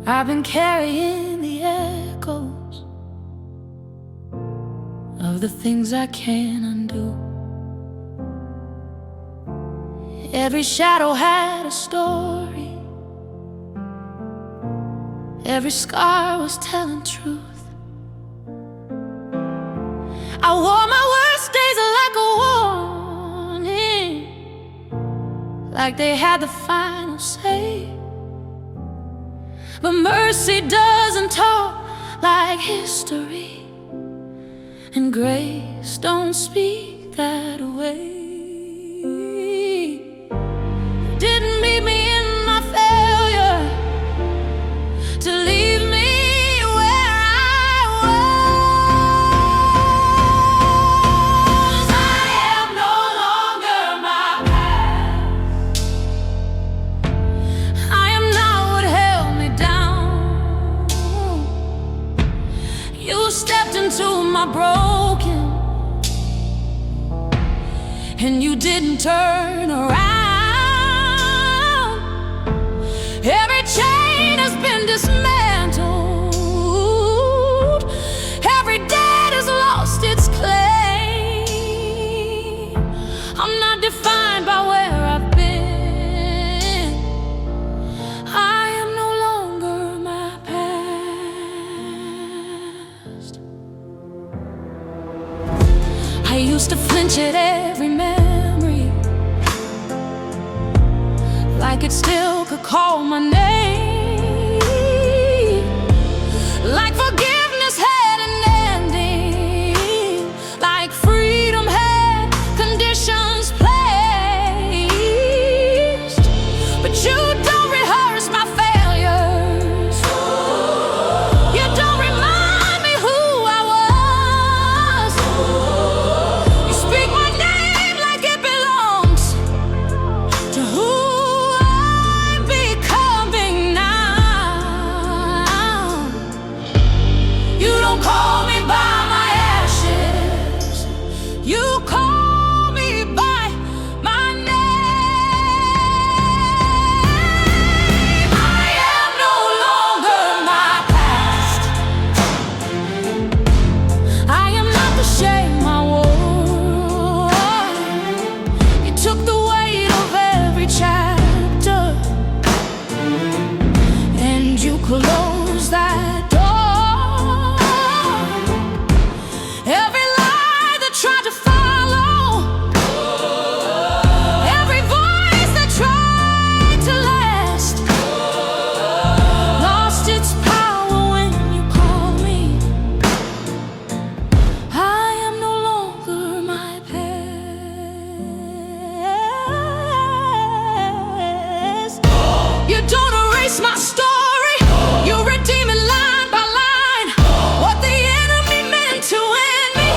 I've been carrying the echoes of the things I can't undo. Every shadow had a story, every scar was telling truth. I wore my worst days like a warning, like they had the final say. But mercy doesn't talk like history, and grace don't speak that way. Didn't meet me in my failure to leave me where I was. I am no longer my past. I am not what held me down. You stepped into my broken, and you didn't turn around. Every chain has been dismantled, every debt has lost its claim. I'm not defined by where I've been. I am no longer my past. I used to flinch at every memory, like it still could call my name, like forgiveness had an ending, like freedom had conditions placed. But you don't rehearse my failures, you don't remind me who I was. You speak my name like it belongs to who call me by my ashes, you call me by my name. I am no longer my past. I am not the shame I wore. You took the weight of every chapter, and you closed that door. Tried to follow every voice that tried to last, lost its power when you called me. I am no longer my past. You don't erase my story, you redeem it line by line. What the enemy meant to end me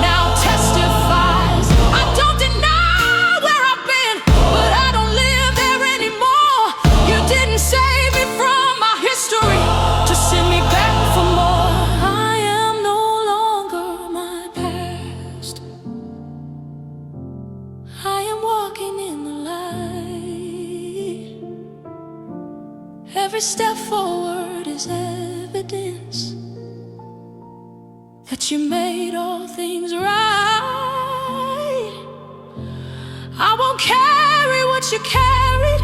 now testifies. I don't deny where I've been, but I don't live there anymore. You didn't save me from my history to send me back for more. I am no longer my past. I am walking in the light. Every step forward is evidence that you made all things right. I won't carry what you carried,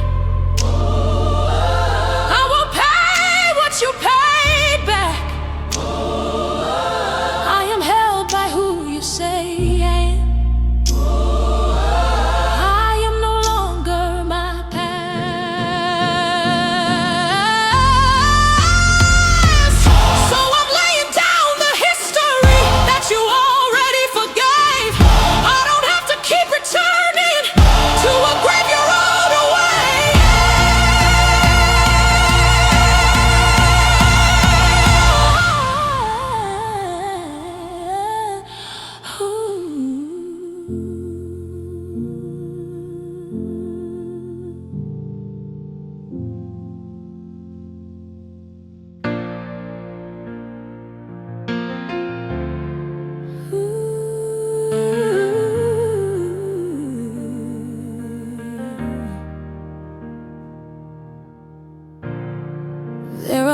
I won't pay what you paid back. I am held by who you say I am. I am no longer my past. So I'm laying down the history that you already forgave. I don't have to keep returning to a graveyard.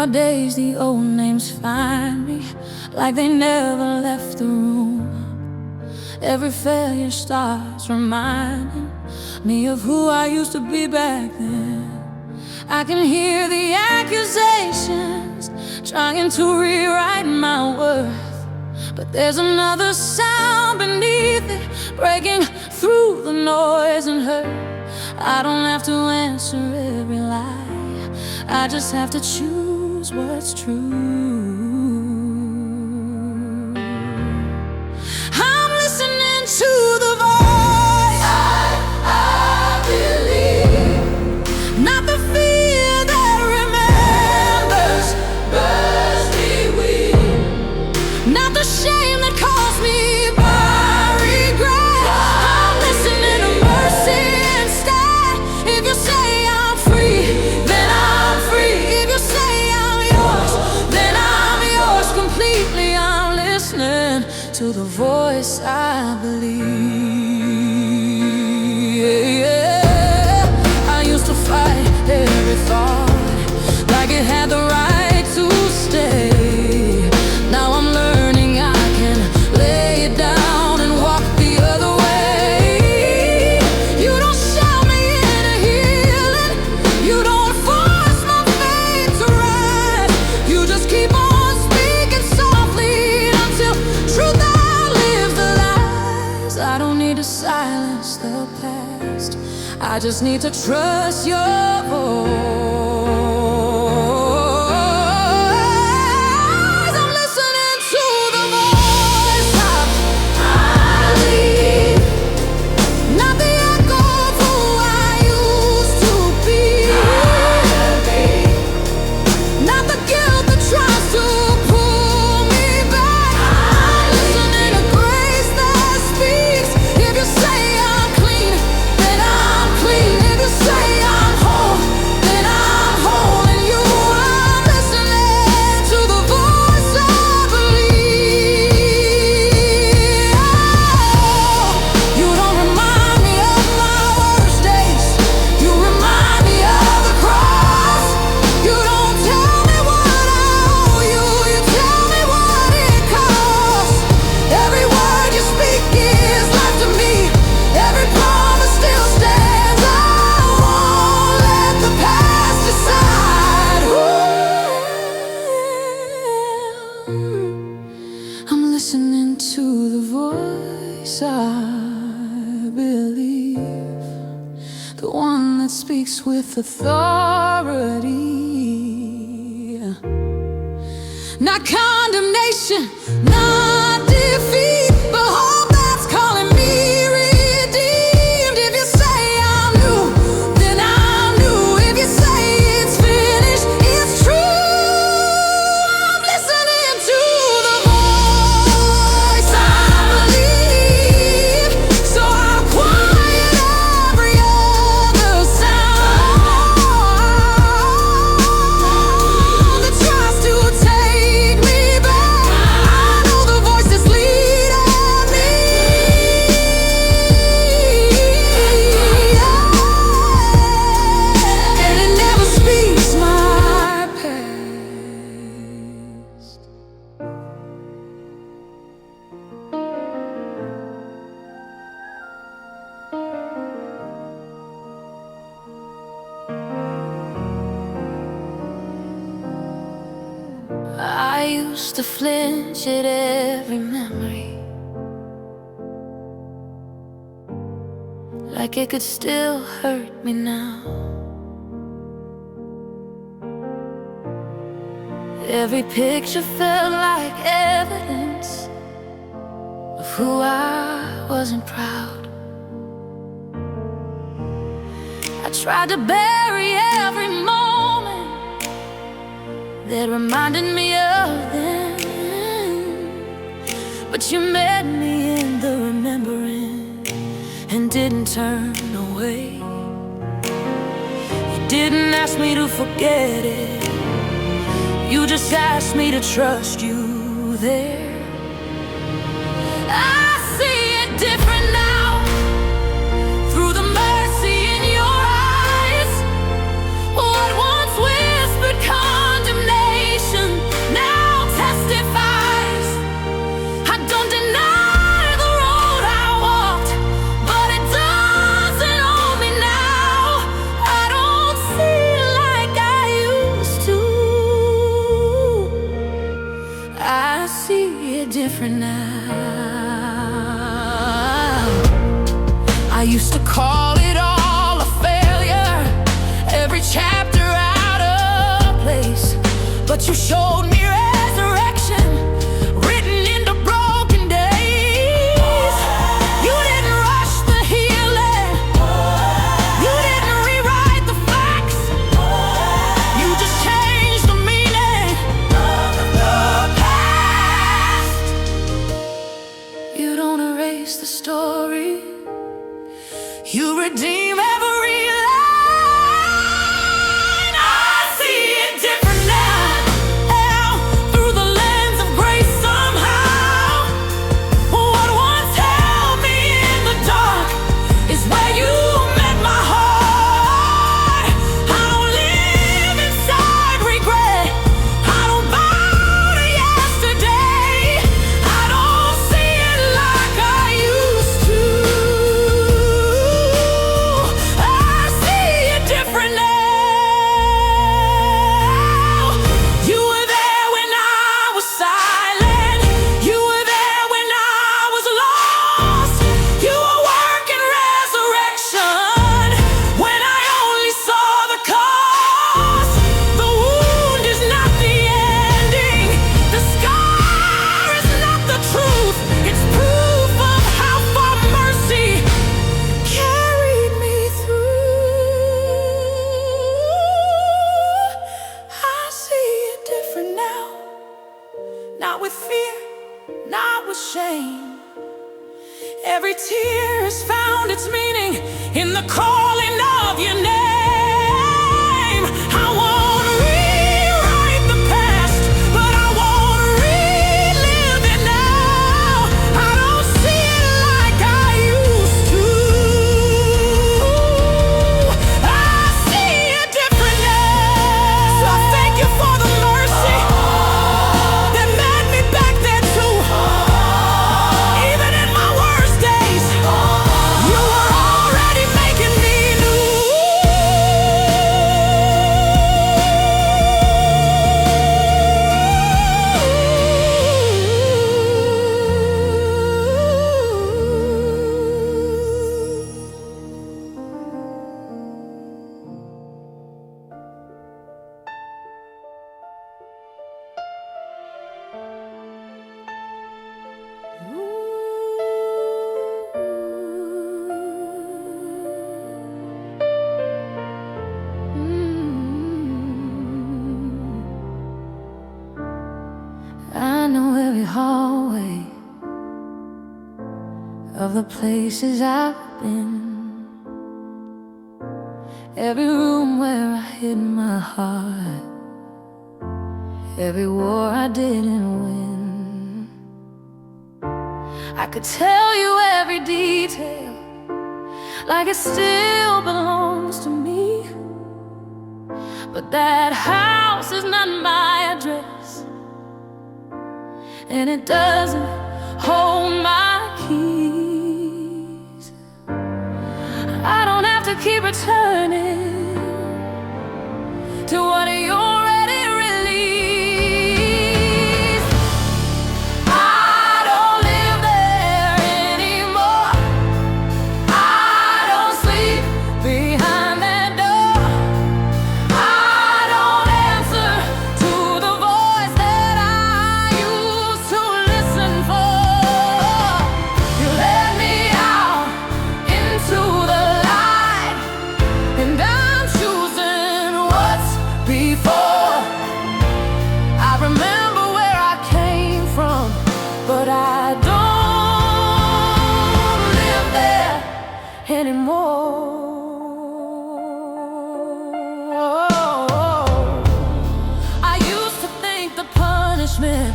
Nowadays the old names find me like they never left the room. Every failure starts reminding me of who I used to be back then. I can hear the accusations trying to rewrite my worth, but there's another sound beneath it, breaking through the noise and hurt. I don't have to answer every lie, I just have to choose what's true. I'm listening to the voice I believe, not the fear that remembers, burns me weak, not the shame that calls me by regret. I'm listening to mercy instead. If you say I'm free, then I'm free. If you say I'm yours, then I'm yours completely. I'm listening to the voice I believe. I used to fight every thought like it had the right to stay. Now I'm learning I can lay it down and walk the other way. You don't shout me into healing, you don't force my faith to rise. You just keep on speaking softly until truth outlives the lies. I don't need to silence the past, I just need to trust your voice. I'm listening to the voice I believe, not the echo of who I used to be, not the guilt that tries to pull me back. I'm listening to grace that speaks. If you say I'm clean, then I'm clean. If you say I'm whole, then I'm whole in you. I'm listening to the voice I believe. You don't remind me of my worst days, you remind me of the cross. You don't tell me what I owe you, you tell me what it costs. Every word you speak is life to me, every promise still stands. I won't let the past decide who I am. I'm listening to the voice I believe, the one that speaks with authority, not condemnation, not defeat, but hope that's calling me redeemed. If you say I'm new, then I'm new. If you say it's finished, it's true. I'm listening to the voice I believe, so I'll quiet every other sound that tries to take me back. I know the voice is leading me, and it never speaks my past. I used to flinch at every memory, like it could still hurt me now. Every picture felt like evidence of who I wasn't proud. I tried to bury every moment that reminded me of them, but you met me in the remembering and didn't turn away. You didn't ask me to forget it, you just asked me to trust you there. I see it different now, through the mercy in your eyes. What once whispered condemnation call it all a failure, every chapter out of place. But you showed me resurrection, written into broken days. You didn't rush the healing, you didn't rewrite the facts, you just changed the meaning of the past. You don't erase the story, you redeem every line. I see it different now, through the lens of grace somehow. What once held me in the dark is where you met my heart. I don't live inside regret, I don't bow to yesterday, I don't see it like I used to. I see it different now. You were there when I was silent, you were there when I was lost. You were working resurrection when I only saw the cost. The wound is not the ending, the scar is not the truth. It's proof of how far mercy carried me through. I see it different now, not with fear, not with shame. Every tear has found its meaning in the calling of your name. I won't rewrite the past, but I won't relive it now. I don't see it like I used to. I see it different now. So I thank you for the mercy that met me back there too. Even in my worst days, you were already making me new. I know every hallway of the places I've been, every room where I hid my heart, every war I didn't win. I could tell you every detail like it still belongs to me, but that house is not my address, and it doesn't hold my keys. I don't have to keep returning to what you already released. I don't live there anymore, I don't sleep behind that door, I don't answer to the voice that I used to listen for. You let me out into the light, and I'm choosing what's before. I remember where I came from, but I don't live there anymore. I used to think the punishment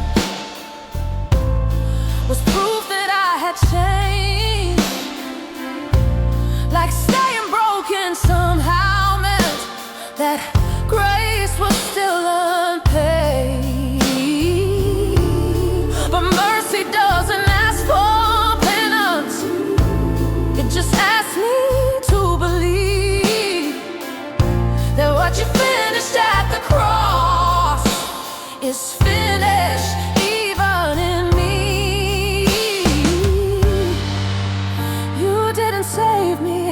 was proof that I had changed, like staying broken somehow meant that grace was still unpaid. But mercy doesn't ask for penance, it just asks me to believe that what you finished at the cross is finished even in me. You didn't save me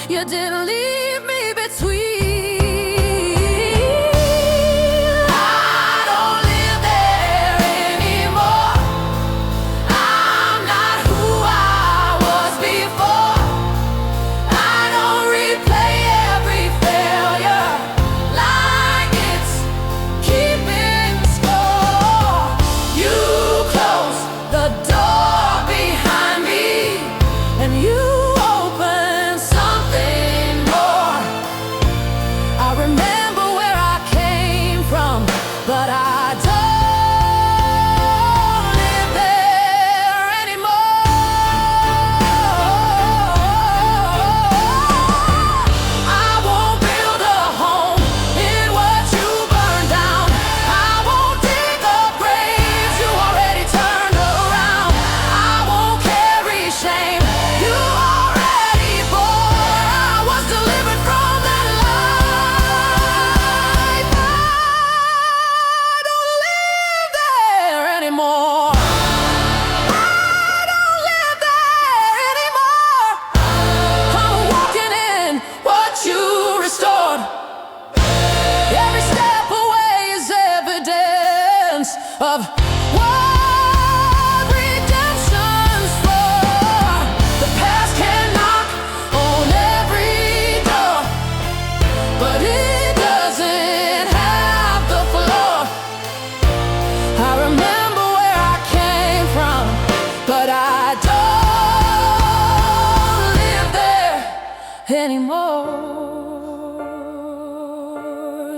You didn't leave me between. I don't live there anymore. I'm not who I was before. I don't replay every failure like it's keeping score. You close the door behind me, and you open something more. I remember where I came from, but I don't live there anymore. I won't build a home in what you burned down. I won't dig up graves you already turned around. I won't carry shame you already bore. I was delivered from that life. I don't live there anymore. I don't live there anymore. I'm walking in what you restored. Every step away is evidence of what redemption's for. The past can knock on every door, but it doesn't have the floor. I remember where I came from, but I don't live there anymore.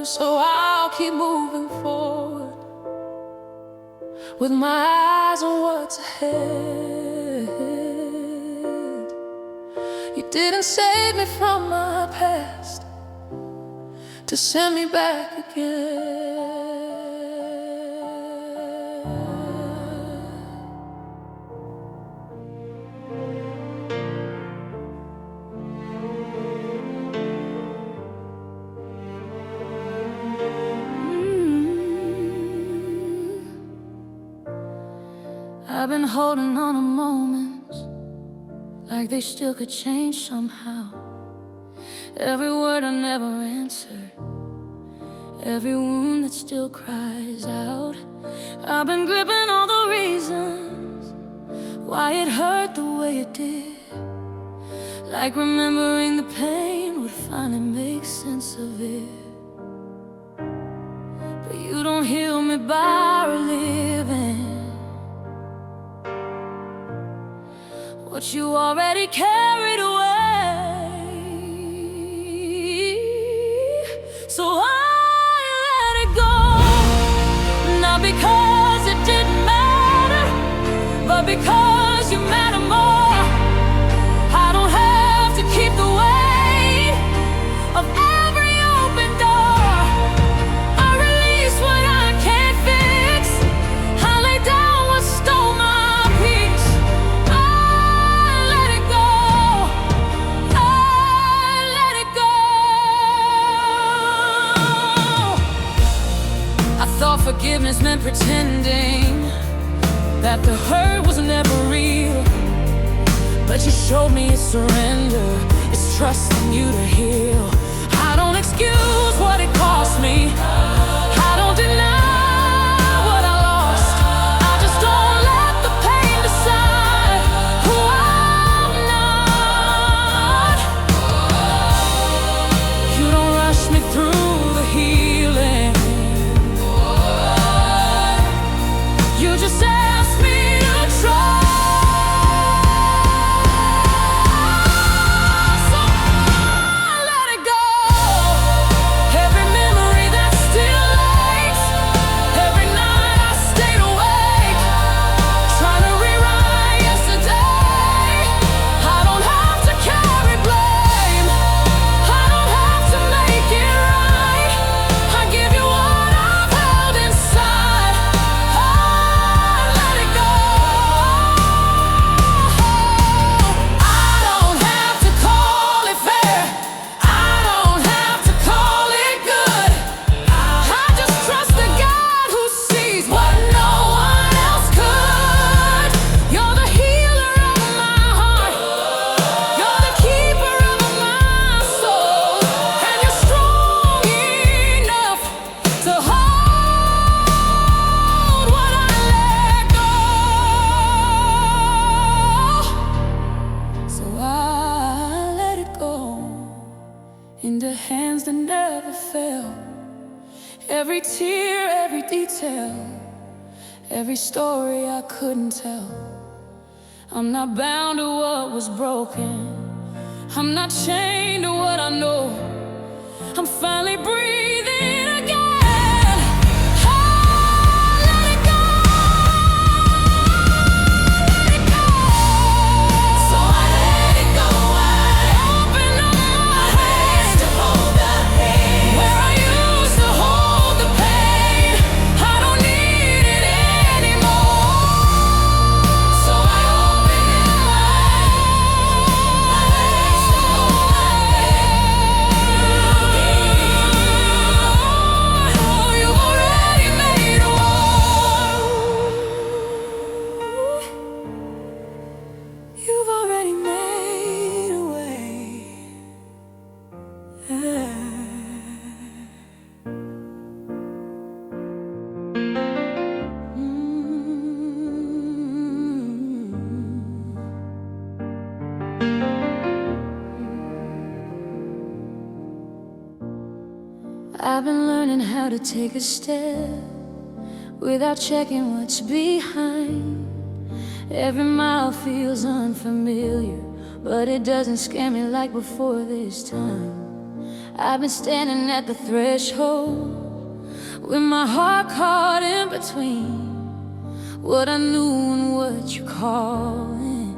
So I'll keep moving forward with my eyes on what's ahead. You didn't save me from my past to send me back again. I've been holding on to moments like they still could change somehow. Every word I never answered, every wound that still cries out. I've been gripping all the reasons why it hurt the way it did, like remembering the pain would finally make sense of it. But you don't heal me by reliving what you already carried away. So I let it go, not because it didn't matter, but because you matter more. I don't have to keep the weight of every open door. I release what I can't fix. I lay down what stole my peace. Thought forgiveness meant pretending that the hurt was never real, but you showed me it's surrender, it's trusting you to heal. I don't excuse what it cost me, I don't deny what I lost. I just don't let the pain decide who I'm not. You don't rush me through the healing, you just ask me to try. So I let it go. Every memory that still tender hands that never fail. Every tear, every detail, every story I couldn't tell. I'm not bound to what was broken, I'm not chained to what I know. I'm finally breathing again. Oh, let it go, let it go. So I let it go. I open up my hands to hold the pain. Where I used to hold the pain, I don't need it anymore. So I open up my hands to hold the pain. Oh, you've already made a war. You've already made a way. I've been learning how to take a step without checking what's behind. Every mile feels unfamiliar, but it doesn't scare me like before this time. I've been standing at the threshold with my heart caught in between what I knew and what you're calling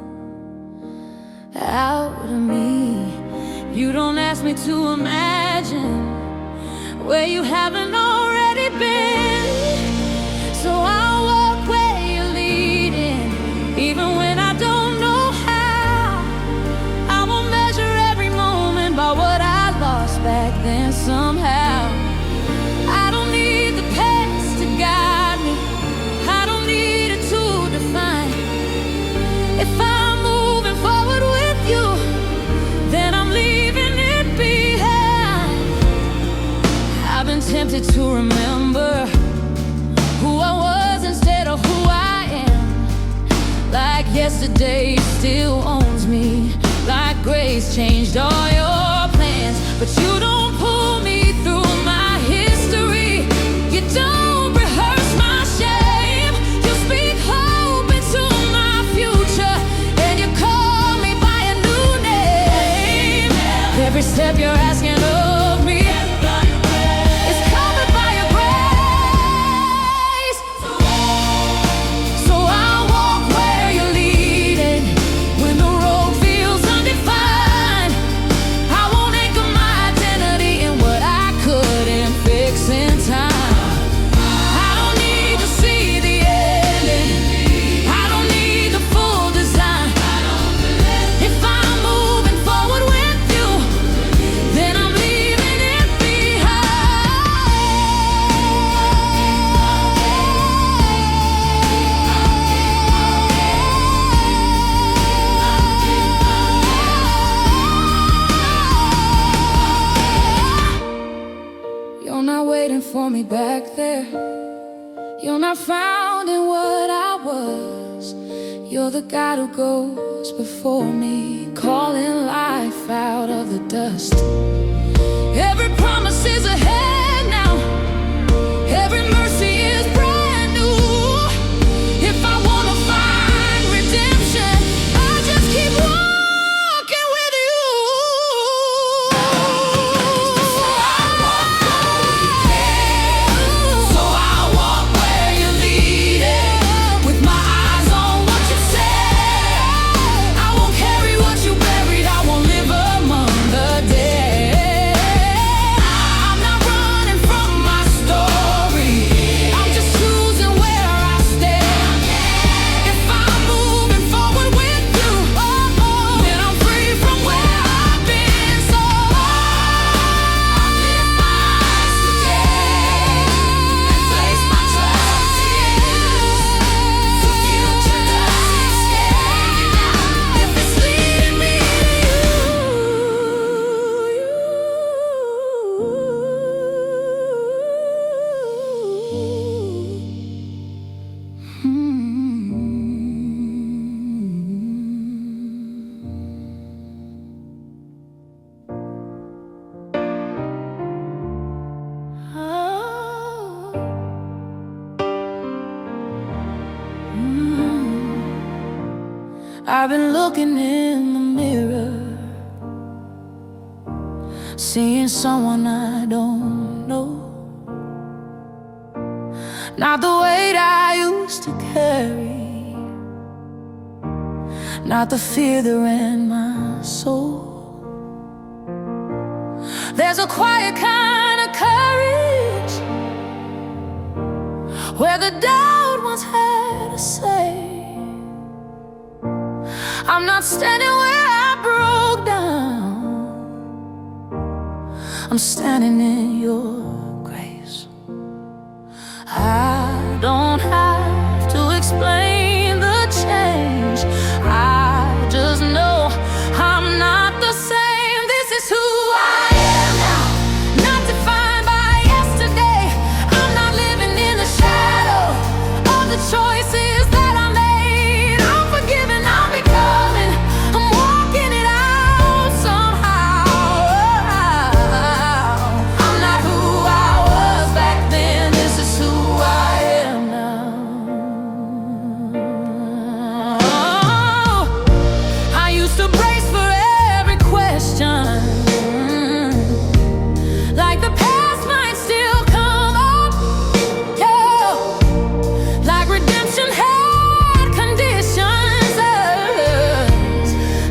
out of me. You don't ask me to imagine where you haven't already been, so I'll walk where you're leading, even when I don't know how. I will measure every moment by what I lost back then somehow. I don't need the past to guide me, I don't need it to define. If I'm moving forward with you, then I'm leaving it behind. I've been tempted to remember who I was instead of who I am. Like yesterday still owns me, like grace changed all your plans. But you don't pull me through my history, you don't rehearse my shame. You speak hope into my future, and you call me by a new name. Every step you're asking of me is covered by your grace. So I'll walk where you're leading when the road feels undefined. I won't anchor my identity in what I couldn't fix in time. I don't need to see the ending, I don't need the full design. If I'm moving forward with you, then I'm leaving it behind. You're not waiting for me back there, you're not found in what I was. You're the God who goes before me, calling life out of the dust. Every promise is ahead now, every mercy is brand new. If I wanna find redemption, I just keep walking with you. So I walk where you're leading, with my eyes on what you said. I won't carry what you buried, I won't live among the dead. I've been looking in the mirror, seeing someone I don't know. Not the weight I used to carry, not the fear that ran my soul. There's a quiet kind of courage where the doubt once had a say. I'm not standing where I broke down, I'm standing in your grace. I don't have to explain the change, I just know I'm not the same. This is who I am now, not defined by yesterday. I'm not living in the shadow of the choices that I made. I'm forgiven, I'm becoming, I'm walking it out somehow. I'm not who I was back then, this is who I am now. I used to brace for every question, like the past might still come up, yeah, like redemption had conditions,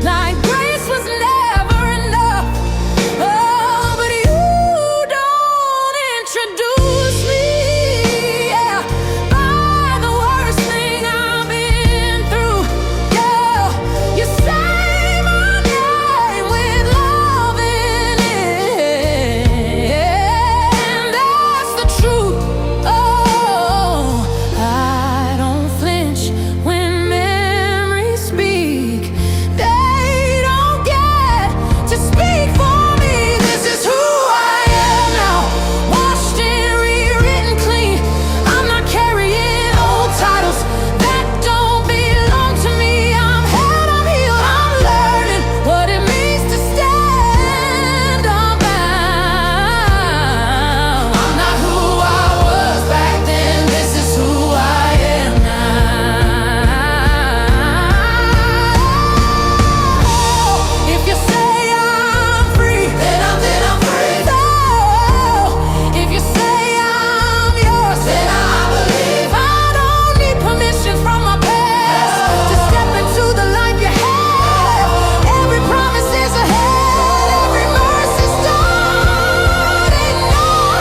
like grace was never enough. Oh, but you don't introduce me, yeah, by the worst thing I've been through, yeah. You say my name with love in it, and that's the truth. Oh, I don't flinch when memories speak, they don't get to speak for me. This is who I am now, washed and rewritten clean. I'm not carrying old titles that don't belong to me. I'm healed, I'm healed, I'm learning what it means to stand unbound. I'm not who I was back then, this is who I am now. If you say I'm free, then I'm free. Oh, if you say I'm yours, then I believe. I don't need permission from my past to step into the life you have. Every promise is ahead, every mercy's starting now.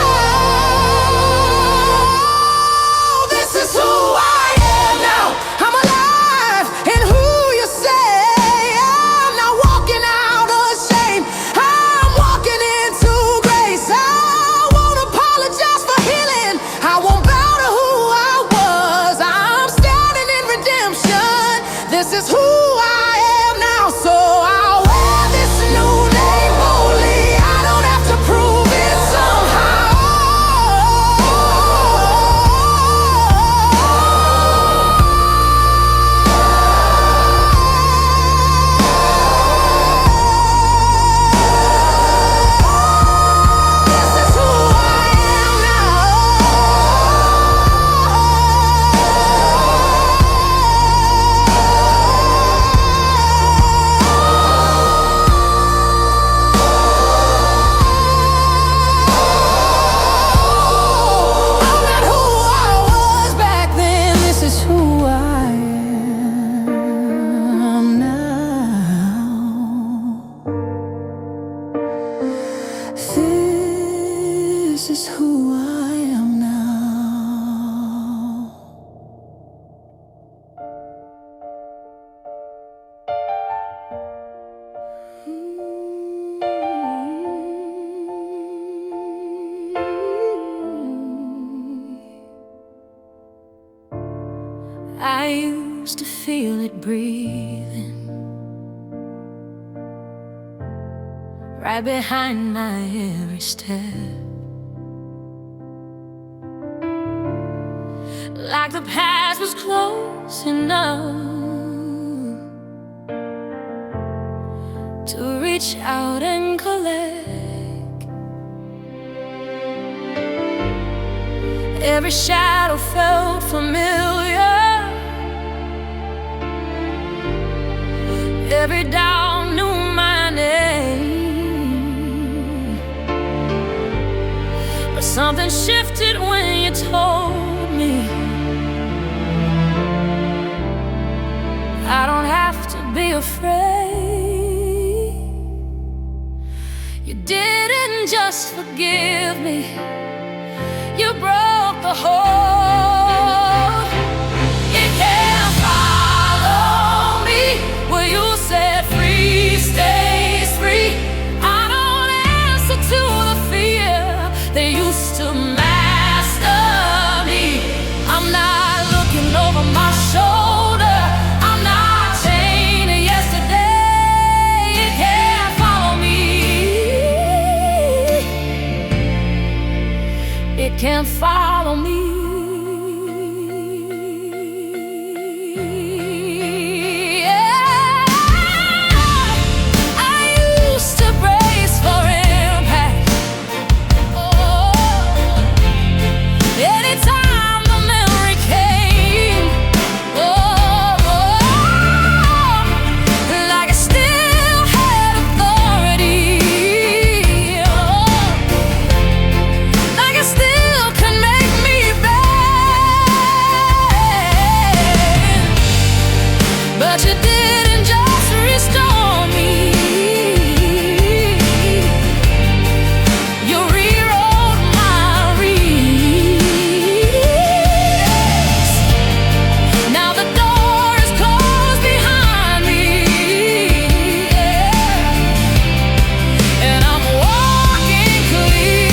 This is who I am now. I'm alive in who you say. I'm not walking out ashamed, I'm walking into grace. I won't apologize for healing, I won't bow to who I was. I'm standing in redemption, this is who I am now. So I'll wear this new name boldly, I don't have to prove it somehow. This is who I am now. I'm not who I was back then, this is who I am now. This is who I am now. I used to feel it breathing right behind my every step, like the past was close enough to reach out and collect. Every shadow felt familiar, Every doubt knew my name, but something shifted when you told me I don't have to be afraid. You didn't just forgive me, you broke the hold. It can't follow me where you said free stays free. I don't answer to the fear they used to master me. I'm not looking over my shoulder, I'm not chained to yesterday. It can't follow me, it can't follow me. But you didn't just restore me, you rewrote my reeds. Now the door is closed behind me, and I'm walking clear.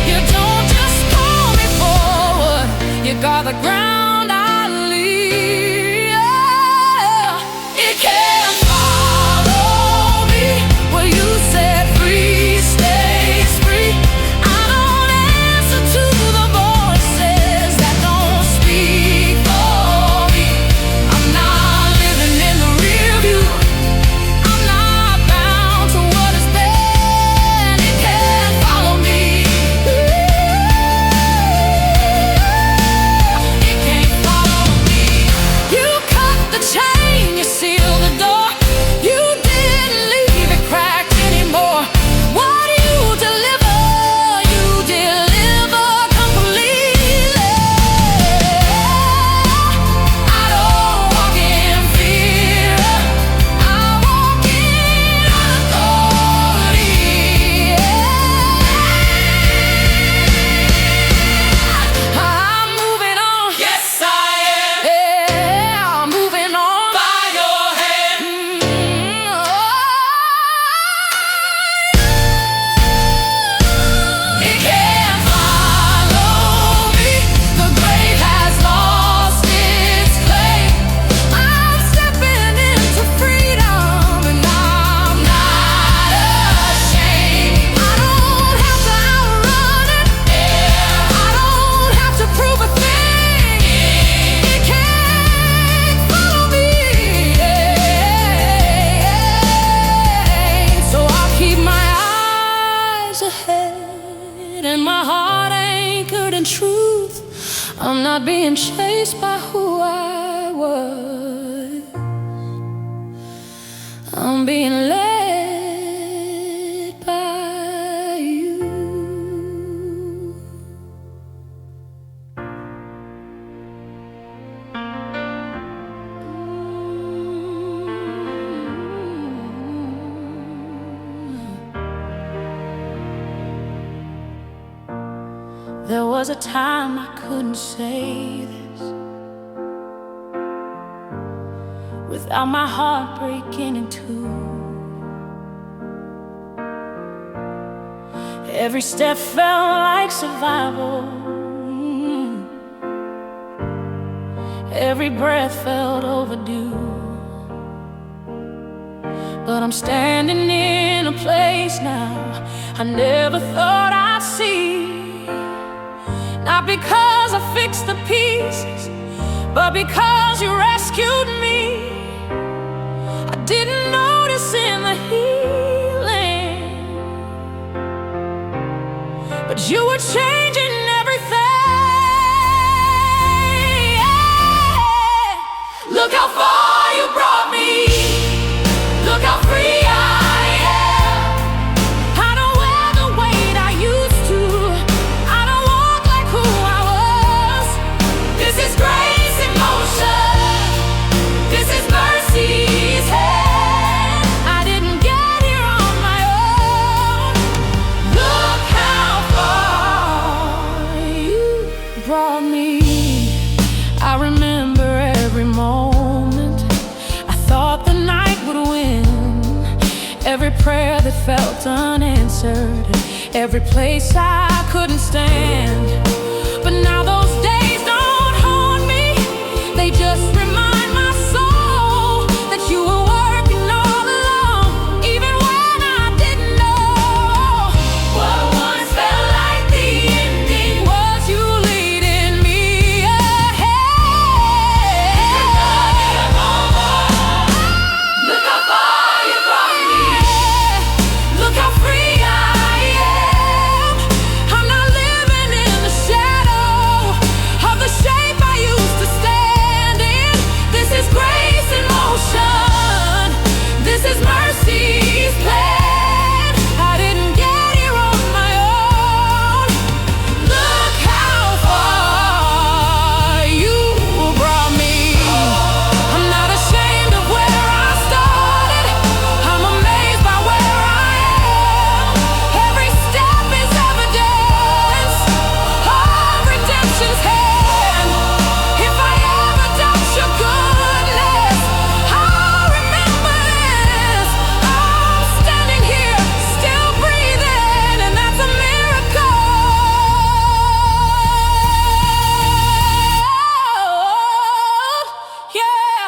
You don't just pull me forward, you got the ground. And my heart anchored in truth. I'm not being chased by who I was, I'm being led by you. There was a time I couldn't say this without my heart breaking in two. Every step felt like survival, every breath felt overdue. But I'm standing in a place now I never thought I'd see. Not because I fixed the pieces, but because you rescued me. I didn't notice in the healing, but you were changing everything. Look how far you brought me. every prayer that felt unanswered, every place I couldn't stand. But now those days don't haunt me, they just remind my soul that you were working all along, even when I didn't know. What once felt like the ending was you leading me ahead. Look how far you brought me. Look how free I am. I'm not living in the shadow of the shape I used to stand in. This is grace in motion. This is mercy's plan. I didn't get here on my own. Look how far you brought me. I'm not ashamed of where I started. I'm amazed by where I am. Every step is evidence of redemption's hand. If I ever doubt your goodness, I'll remember this. I'm standing here, still breathing, and that's a miracle. Yeah.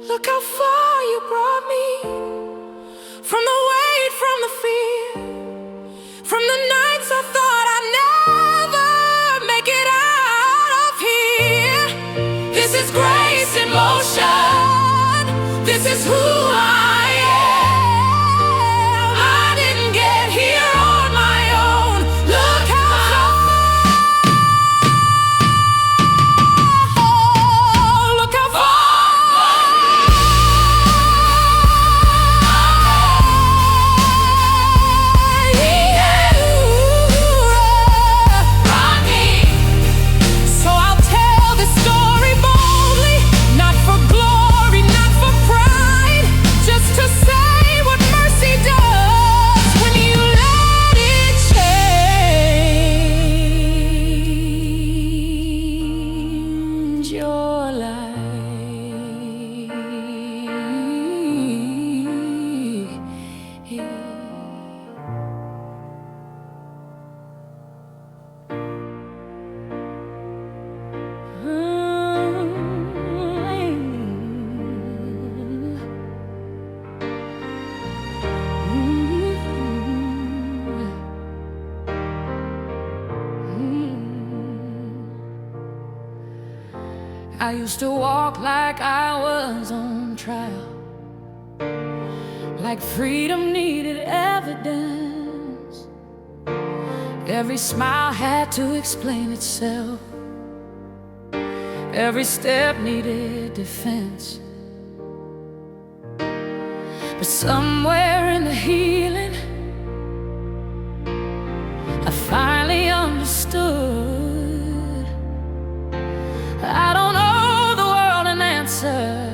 Look how far you brought me. From the weight, from the fear, from the nights I thought I'd never make it out of here. This is grace in motion. This is who I am. I didn't get here on my own. Look how far. Look how far. So I'll tell this story boldly, not for glory, not for pride, just to say what mercy does when you let it change your I used to walk like I was on trial, like freedom needed evidence. Every smile had to explain itself. Every step needed defense. But somewhere in the healing, I finally understood. I don't owe the world an answer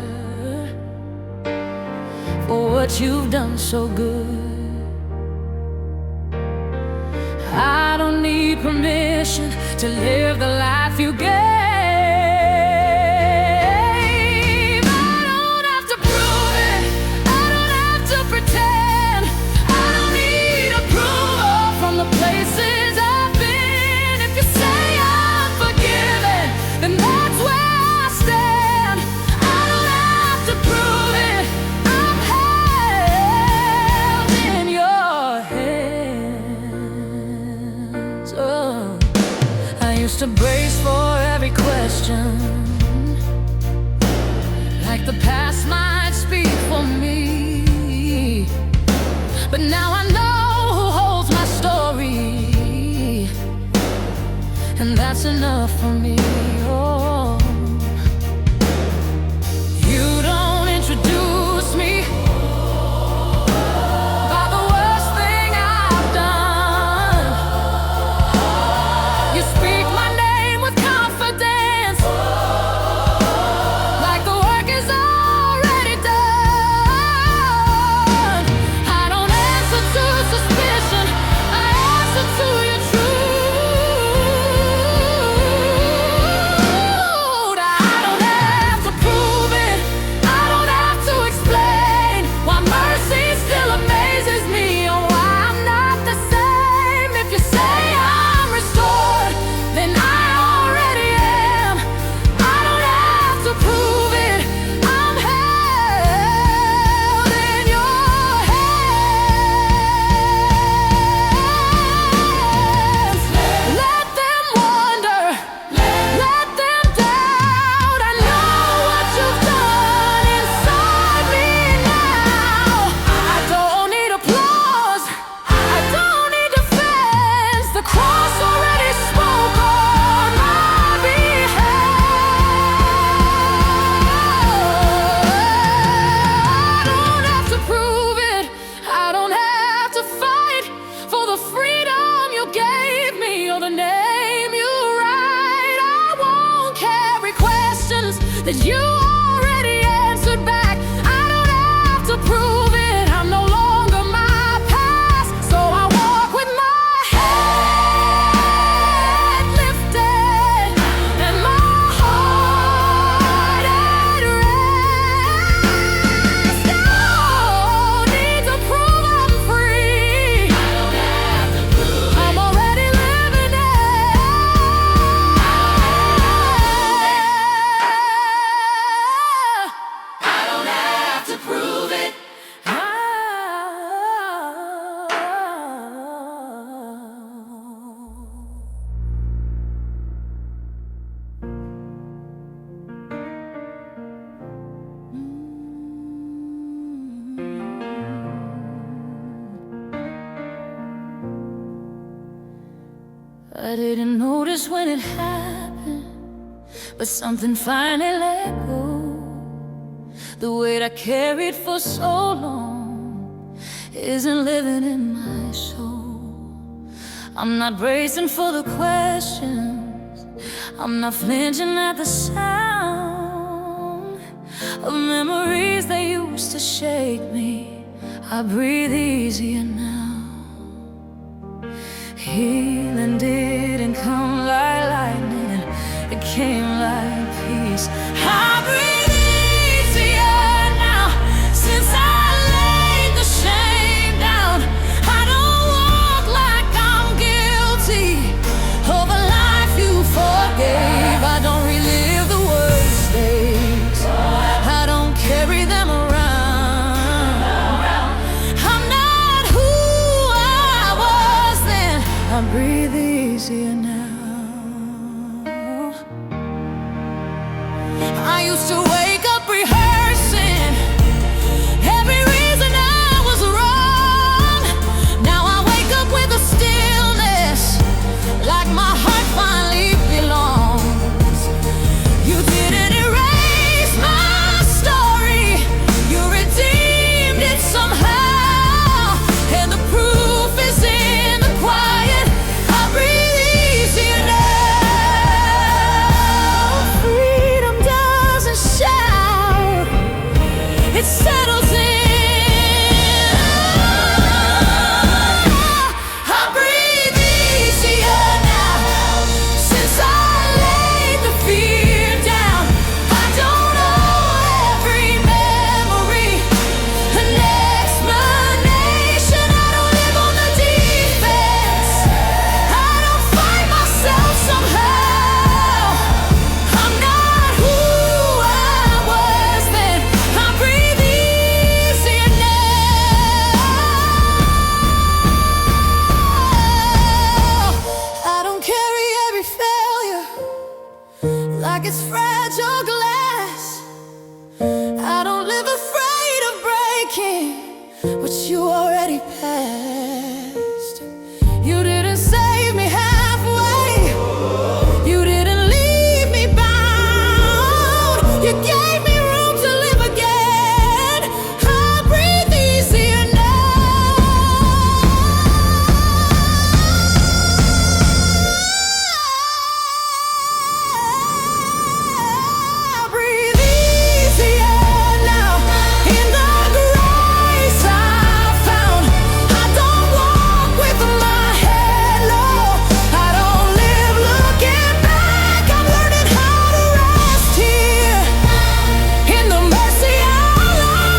for what you've done so good. I don't need permission to live the life you gave. I don't have to prove it, I don't have to pretend. I don't need approval from the places I've been. If you say I'm forgiven, then that's where I stand. I don't have to prove it, I'm held in your hands. Oh, I used to brace for every question, like the past might speak for me. But now I know who holds my story, and that's enough for me. Oh, you don't introduce me by the worst thing I've done. You speak my name with confidence, like the work is already done. I don't answer to suspicion, I answer to your truth. that you already answered back. I don't have to prove it, I'm no longer my past. So I walk with my head lifted and my heart at rest. No need to prove I'm free. I don't have to prove I'm already living it. I don't have to prove it. I didn't notice when it happened, but something finally let go. The weight I carried for so long isn't living in my soul. I'm not bracing for the questions, I'm not flinching at the sound of memories that used to shake me. I breathe easier now. Healing didn't come like lightning, it came like peace. I breathe easier now since I laid the shame down. I don't walk like I'm guilty of a life you forgave. I don't relive the worst days, I don't carry them around. I'm not who I was then, I breathe easier now. I used to wake up rehearsing every reason I was wrong. Now I wake up with a stillness, like my heart finally belongs. You didn't erase my story, you redeemed it somehow, and the proof is in the quiet. I breathe easier now. Freedom doesn't shout, it settles in. I breathe easier now since I laid the fear down. I don't owe every memory an explanation. I don't live on the defense, I don't fight myself somehow. I'm not who I was then, I breathe easier now. I don't carry every failure like it's fragile glass. I don't live afraid of breaking what you already passed. You didn't save me halfway, you didn't leave me bound. You gave me room to live again. I breathe easier now. I breathe easier now in the grace I found. I don't walk with my head low, I don't live looking back. I'm learning how to rest here in the mercy allowed.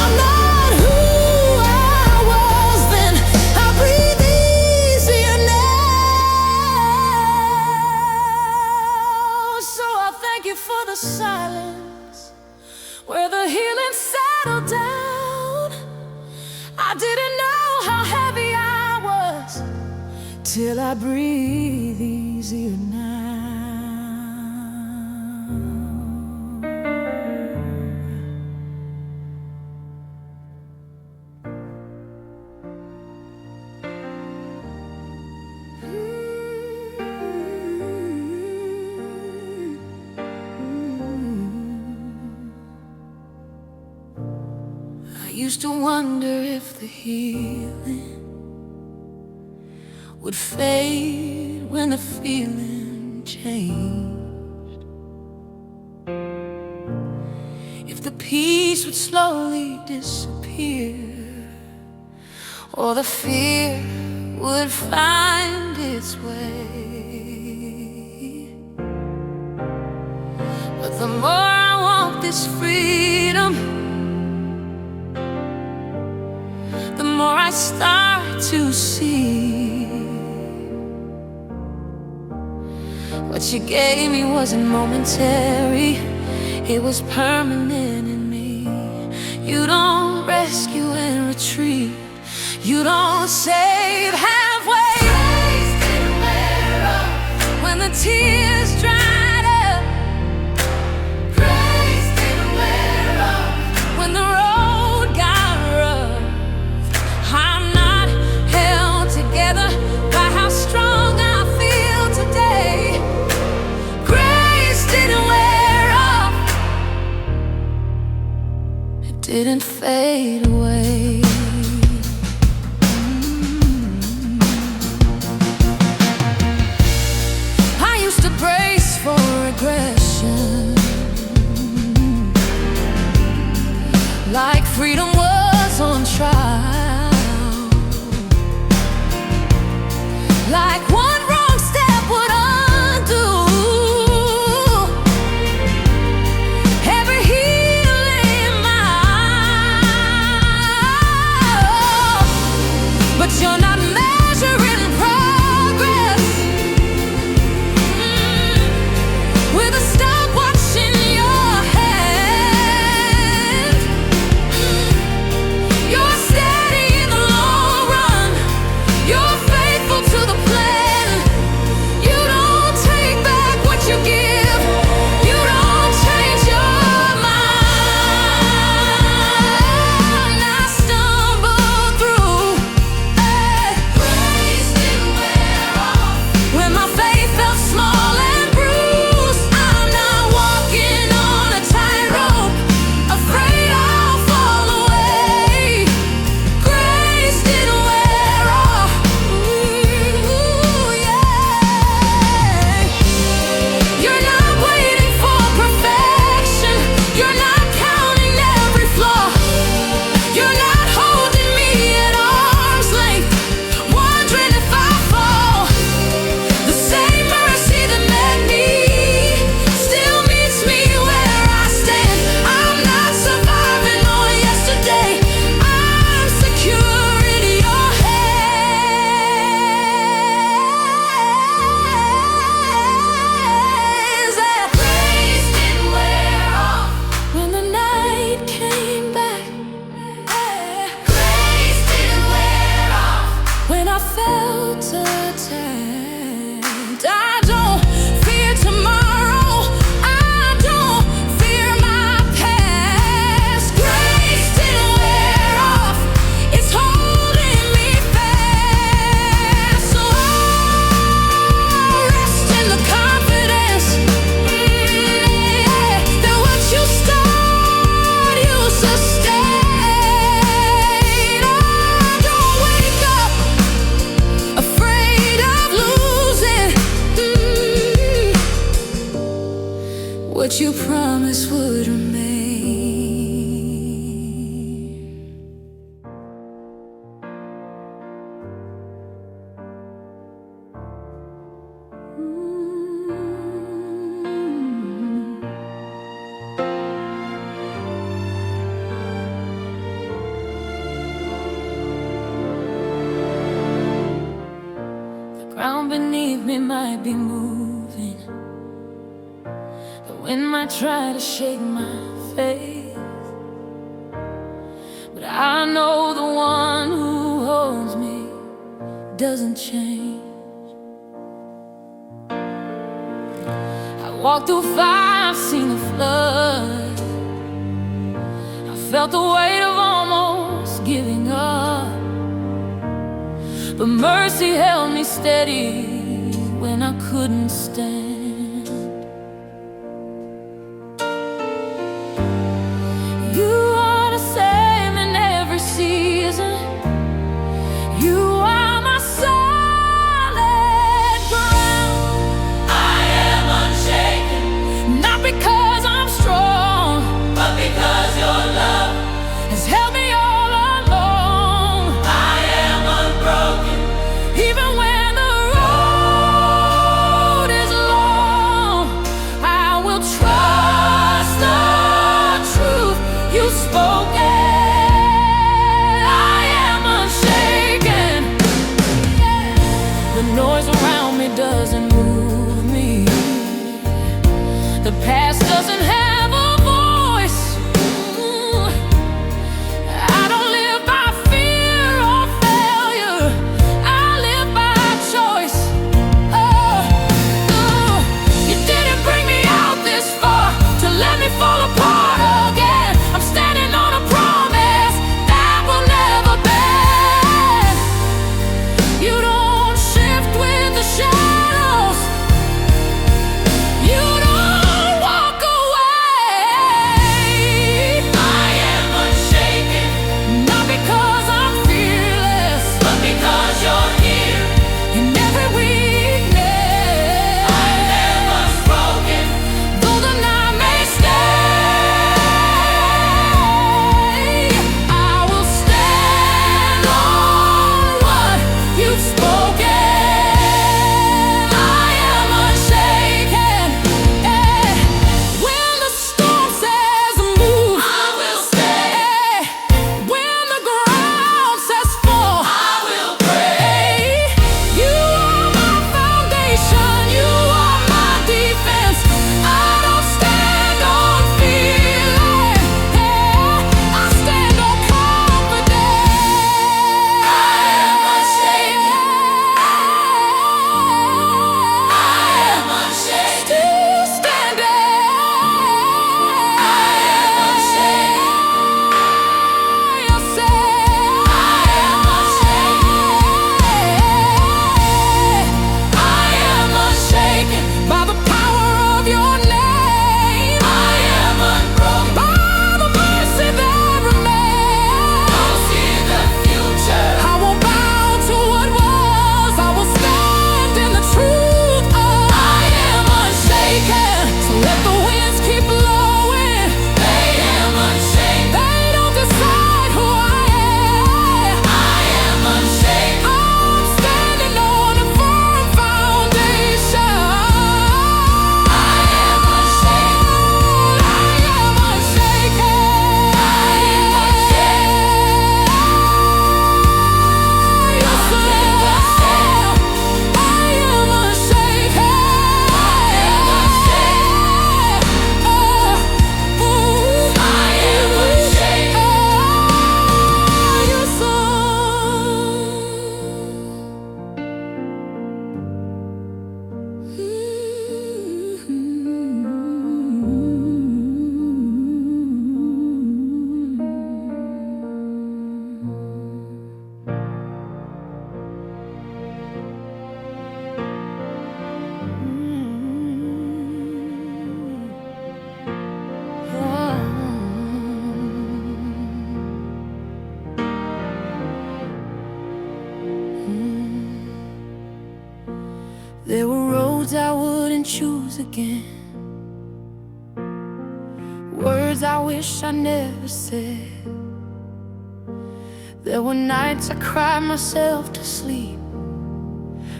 I'm not who I was then, I breathe easier now. So I thank you for the silence where the healing settled down. I didn't know how heavy I was till I breathe easier now. I used to wonder if the healing would fade when the feeling changed. peace would slowly disappear, or the fear would find its way. But the more I want this freedom, the more I start to see what you gave me wasn't momentary, it was permanent in me. You don't rescue and retreat, you don't save halfway. Grace didn't wear off when the tears dried up. Grace didn't wear off when the road got rough. I'm not held together by how strong I feel today. Grace didn't wear off, it didn't fade away. Brace for regression, like freedom was on trial, like one wrong step would undo every healing mile. But you're not measuring progress with a stopwatch in your hand. You're steady in the long run, you're faithful to the plan. You don't take back what you give, you don't change your mind. I stumbled through, grace didn't wear off when my faith felt small and bruised. I'm not walking on a tightrope, afraid I'll fall away. Grace didn't wear off. Ooh, yeah. You're not waiting for perfection, you're not counting every flaw, you're not holding me at arm's length, wondering if I fall. The same mercy that met me still meets me where I stand. I'm not surviving on yesterday, I'm secure in your hands. Grace didn't wear off when the night came back. Grace didn't wear off when I felt attacked. I don't fear tomorrow, I don't fear my past. Grace didn't wear off, it's holding me fast. So I'll rest in the confidence, that what you start, you sustain. I don't wake up afraid of losing what you promised would remain. The ground beneath me might be moving, the wind might try to shake my faith, but I know the one who holds me doesn't change. I walked through fire, I've seen the flood, I felt the weight of almost giving up, but mercy held me steady when I couldn't stand. You are the same in every season, you are my solid ground. I am unshaken, not because I'm strong, but because you're Words I wouldn't choose again, words I wish I never said. There were nights I cried myself to sleep,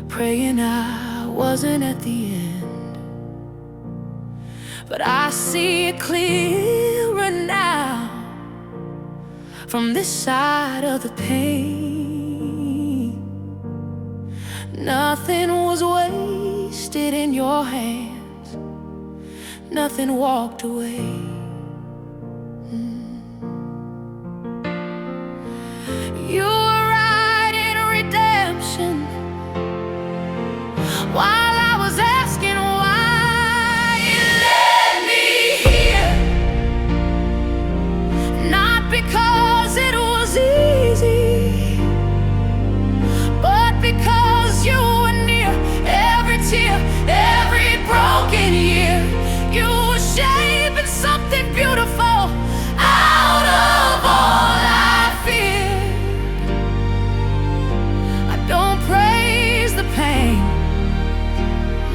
praying I wasn't at the end. But I see it clearer now, from this side of the pain. Nothing was wasted in your hands, nothing walked away. You were right in redemption, while I was asking why. You led me here, not because it was easy, but because you were near. Every tear, every broken year, you were shaping something beautiful out of all I feared. I don't praise the pain,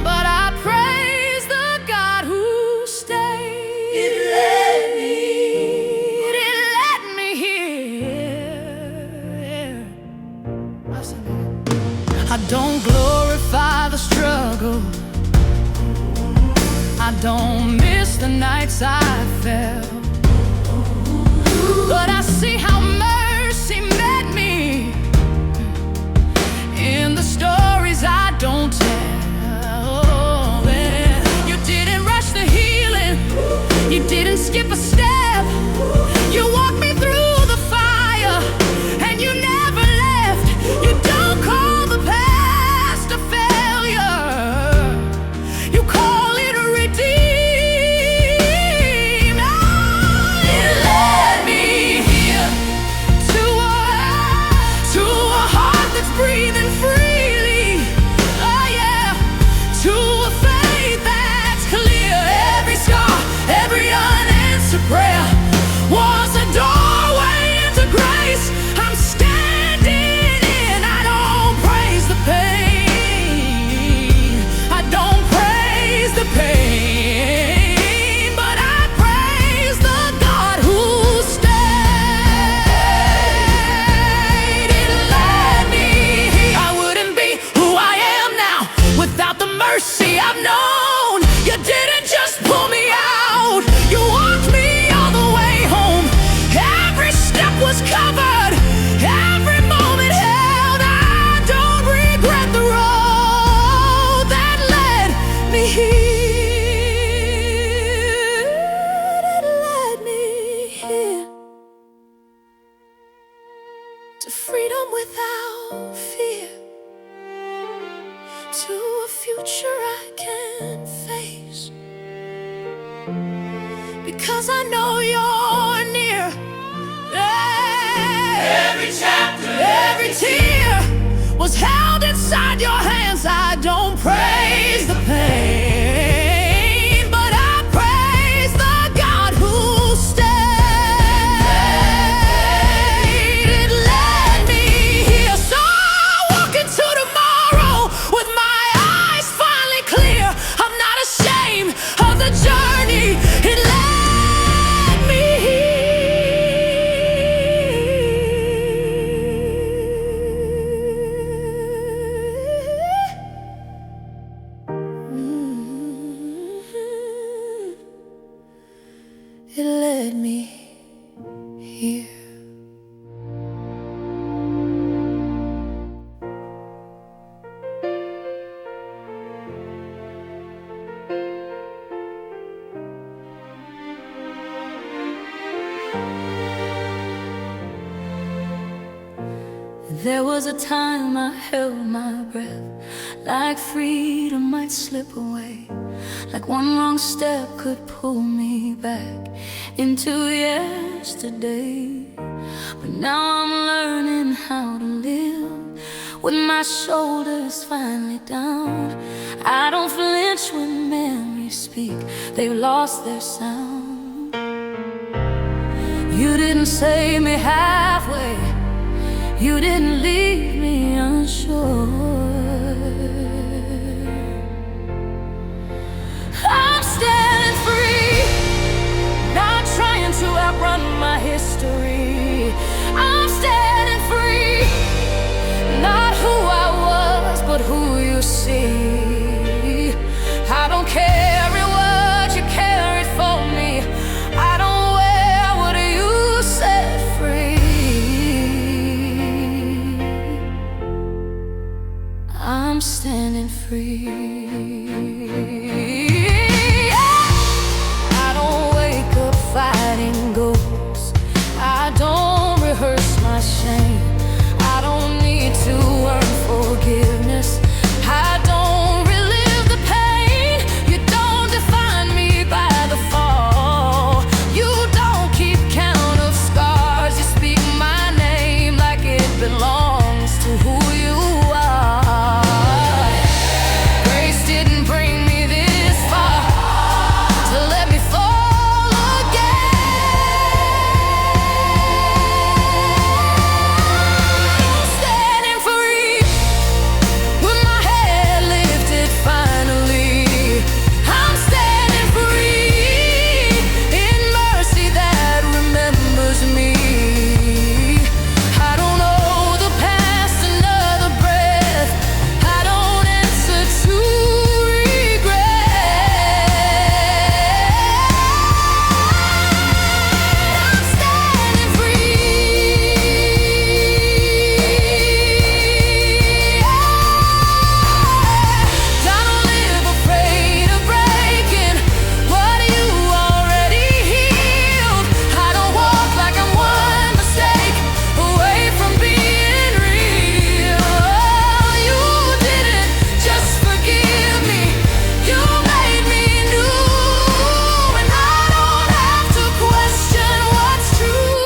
but I praise the God who stayed. It led me here. I don't glorify the struggle, I don't miss the nights I fell, but I see how mercy met me in the stories I don't tell. Yeah. You didn't rush the healing, you didn't skip a step. You walked me through the fire, and you never left. You don't call the past a failure, you call it a redeem. Oh, it led me here to a heart that's breathing freely. Oh yeah, to a faith that's clear. Every scar, every unanswered prayer was a doorway into grace. I'm standing in. I don't praise the pain, I don't praise the pain, but I praise the God who stayed. It led me here. I wouldn't be who I am now without the mercy I've known. You didn't just pull me out, you walked me all the way home. Every step was covered, every moment held. I don't regret the road that led me here. It led me here to freedom without fear, to a future I can face, because I know you're near. Yeah. Every chapter, every tear was held inside your hands. I don't praise the pain, but I praise the God who stayed. It led me here, so I walk into tomorrow with my eyes finally clear. I'm not ashamed of the journey. It led me here. It led me here. There was a time I held my breath, like freedom might slip away, like one wrong step could pull me back into yesterday. But now I'm learning how to live with my shoulders finally down. I don't flinch when memories speak, they've lost their sound. You didn't save me halfway, you didn't leave me unsure. free. I don't wake up fighting ghosts. I don't rehearse my shame. I don't need to earn forgiveness. I don't relive the pain. You don't define me by the fall. You don't keep count of scars. You speak my name like it belongs to who you are. Grace didn't bring me this far to let me fall again. Standing free with my head lifted finally. I'm standing free in mercy that remembers me. I don't owe the past another breath. I don't answer to regret. I'm standing free. I don't live afraid of breaking what you already healed. I don't walk like I'm one mistake away from being real. You didn't just forgive me, you made me new. And I don't have to question what's true.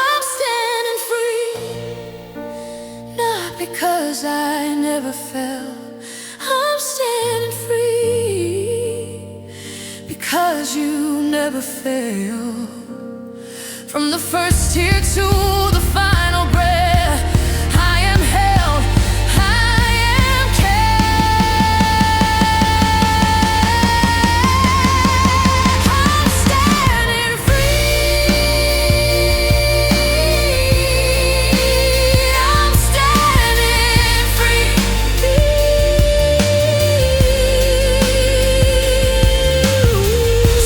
I'm standing free, not because I never fell. I'm standing free because you never fail. From the first tear to the final breath, I am held, I am kept. I'm standing free. I'm standing free.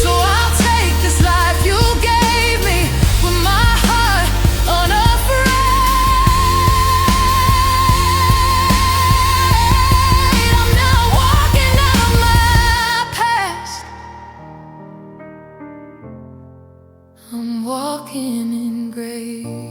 So I'll take this life you gave me with my heart unafraid. I'm not walking out of my past. I'm walking in grace.